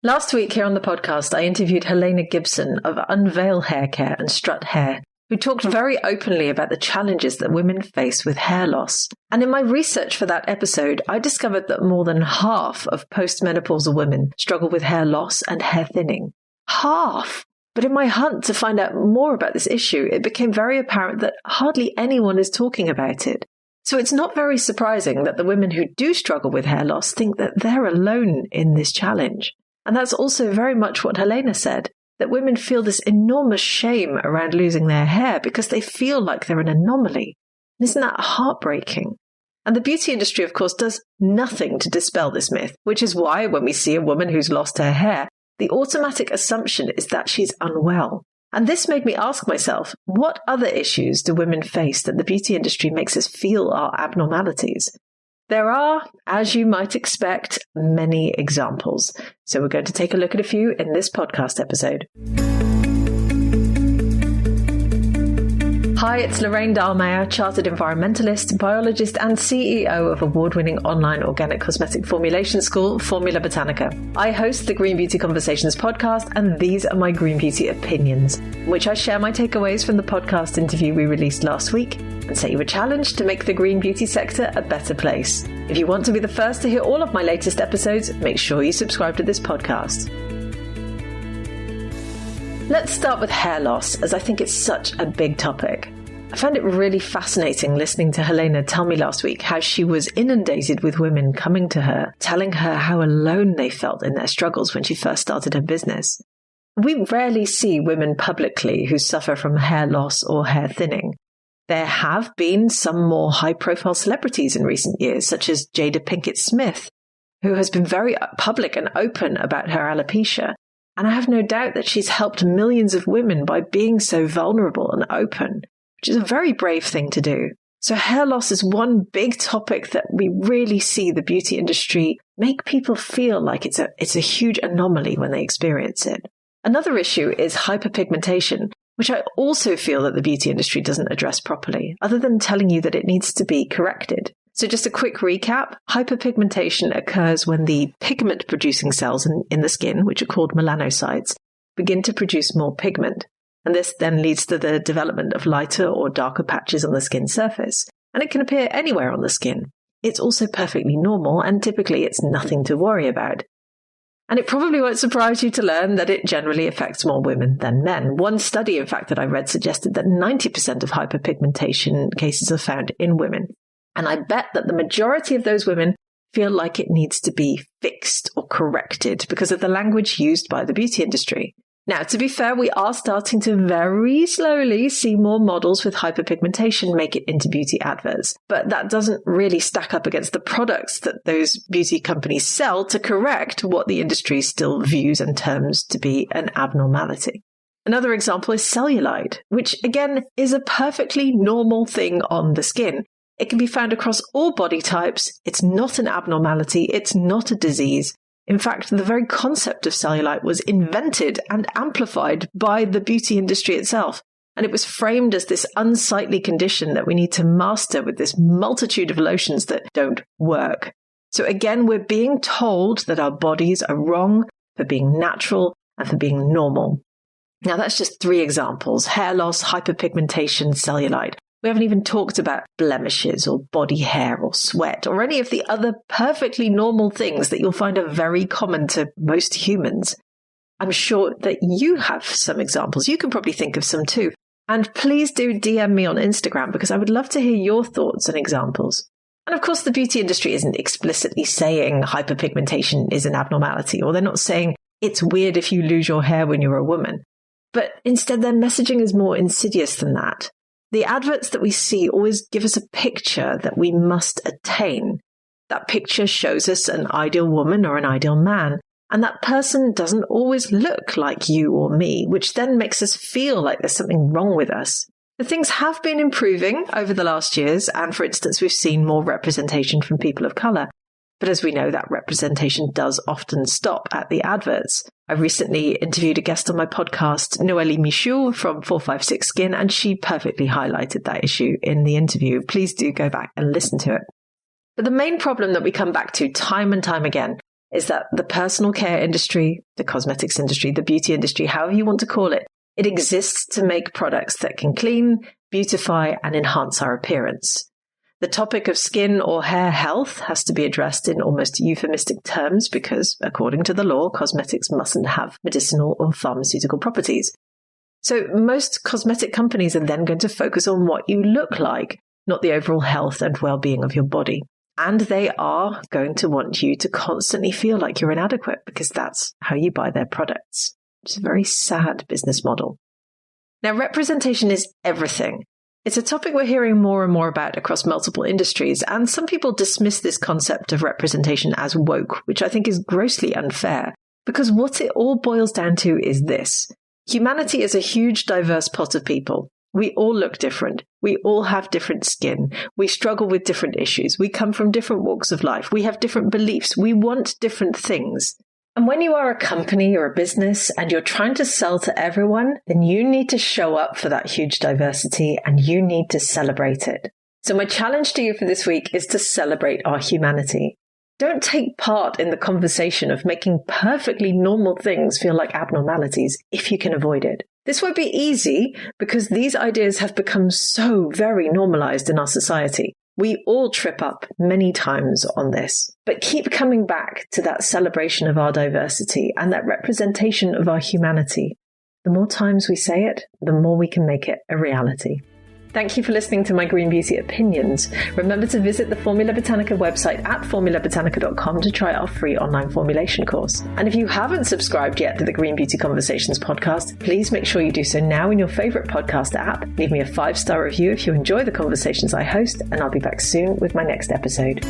Last week here on the podcast, I interviewed Helena Gibson of Unveil Hair Care and Strut Hair, who talked very openly about the challenges that women face with hair loss. And in my research for that episode, I discovered that more than half of postmenopausal women struggle with hair loss and hair thinning. Half! But in my hunt to find out more about this issue, it became very apparent that hardly anyone is talking about it. So it's not very surprising that the women who do struggle with hair loss think that they're alone in this challenge. And that's also very much what Helena said, that women feel this enormous shame around losing their hair because they feel like they're an anomaly. Isn't that heartbreaking? And the beauty industry, of course, does nothing to dispel this myth, which is why when we see a woman who's lost her hair, the automatic assumption is that she's unwell. And this made me ask myself, what other issues do women face that the beauty industry makes us feel are abnormalities? There are, as you might expect, many examples. So we're going to take a look at a few in this podcast episode. Hi, it's Lorraine Dallmeier, chartered environmentalist, biologist, and CEO of award-winning online organic cosmetic formulation school, Formula Botanica. I host the Green Beauty Conversations podcast, and these are my Green Beauty opinions, in which I share my takeaways from the podcast interview we released last week and set you a challenge to make the green beauty sector a better place. If you want to be the first to hear all of my latest episodes, make sure you subscribe to this podcast. Let's start with hair loss, as I think it's such a big topic. I found it really fascinating listening to Helena tell me last week how she was inundated with women coming to her, telling her how alone they felt in their struggles when she first started her business. We rarely see women publicly who suffer from hair loss or hair thinning. There have been some more high-profile celebrities in recent years, such as Jada Pinkett Smith, who has been very public and open about her alopecia. And I have no doubt that she's helped millions of women by being so vulnerable and open, which is a very brave thing to do. So hair loss is one big topic that we really see the beauty industry make people feel like it's a huge anomaly when they experience it. Another issue is hyperpigmentation, which I also feel that the beauty industry doesn't address properly, other than telling you that it needs to be corrected. So just a quick recap, hyperpigmentation occurs when the pigment-producing cells in the skin, which are called melanocytes, begin to produce more pigment. And this then leads to the development of lighter or darker patches on the skin surface. And it can appear anywhere on the skin. It's also perfectly normal, and typically it's nothing to worry about. And it probably won't surprise you to learn that it generally affects more women than men. One study, in fact, that I read suggested that 90% of hyperpigmentation cases are found in women. And I bet that the majority of those women feel like it needs to be fixed or corrected because of the language used by the beauty industry. Now, to be fair, we are starting to very slowly see more models with hyperpigmentation make it into beauty adverts. But that doesn't really stack up against the products that those beauty companies sell to correct what the industry still views and terms to be an abnormality. Another example is cellulite, which again is a perfectly normal thing on the skin. It can be found across all body types. It's not an abnormality. It's not a disease. In fact, the very concept of cellulite was invented and amplified by the beauty industry itself. And it was framed as this unsightly condition that we need to master with this multitude of lotions that don't work. So again, we're being told that our bodies are wrong for being natural and for being normal. Now, that's just 3 examples: hair loss, hyperpigmentation, cellulite. We haven't even talked about blemishes or body hair or sweat or any of the other perfectly normal things that you'll find are very common to most humans. I'm sure that you have some examples. You can probably think of some too. And please do DM me on Instagram because I would love to hear your thoughts and examples. And of course, the beauty industry isn't explicitly saying hyperpigmentation is an abnormality, or they're not saying it's weird if you lose your hair when you're a woman. But instead, their messaging is more insidious than that. The adverts that we see always give us a picture that we must attain. That picture shows us an ideal woman or an ideal man, and that person doesn't always look like you or me, which then makes us feel like there's something wrong with us. The things have been improving over the last years, and for instance, we've seen more representation from people of colour. But as we know, that representation does often stop at the adverts. I recently interviewed a guest on my podcast, Noélie Michaud from 456 Skin, and she perfectly highlighted that issue in the interview. Please do go back and listen to it. But the main problem that we come back to time and time again is that the personal care industry, the cosmetics industry, the beauty industry, however you want to call it, it exists to make products that can clean, beautify, and enhance our appearance. The topic of skin or hair health has to be addressed in almost euphemistic terms because, according to the law, cosmetics mustn't have medicinal or pharmaceutical properties. So most cosmetic companies are then going to focus on what you look like, not the overall health and well-being of your body. And they are going to want you to constantly feel like you're inadequate because that's how you buy their products. It's a very sad business model. Now, representation is everything. It's a topic we're hearing more and more about across multiple industries, and some people dismiss this concept of representation as woke, which I think is grossly unfair, because what it all boils down to is this. Humanity is a huge, diverse pot of people. We all look different. We all have different skin. We struggle with different issues. We come from different walks of life. We have different beliefs. We want different things. And when you are a company or a business and you're trying to sell to everyone, then you need to show up for that huge diversity and you need to celebrate it. So my challenge to you for this week is to celebrate our humanity. Don't take part in the conversation of making perfectly normal things feel like abnormalities if you can avoid it. This won't be easy because these ideas have become so very normalized in our society. We all trip up many times on this, but keep coming back to that celebration of our diversity and that representation of our humanity. The more times we say it, the more we can make it a reality. Thank you for listening to my Green Beauty opinions. Remember to visit the Formula Botanica website at formulabotanica.com to try our free online formulation course. And if you haven't subscribed yet to the Green Beauty Conversations podcast, please make sure you do so now in your favorite podcast app. Leave me a 5-star review if you enjoy the conversations I host, and I'll be back soon with my next episode.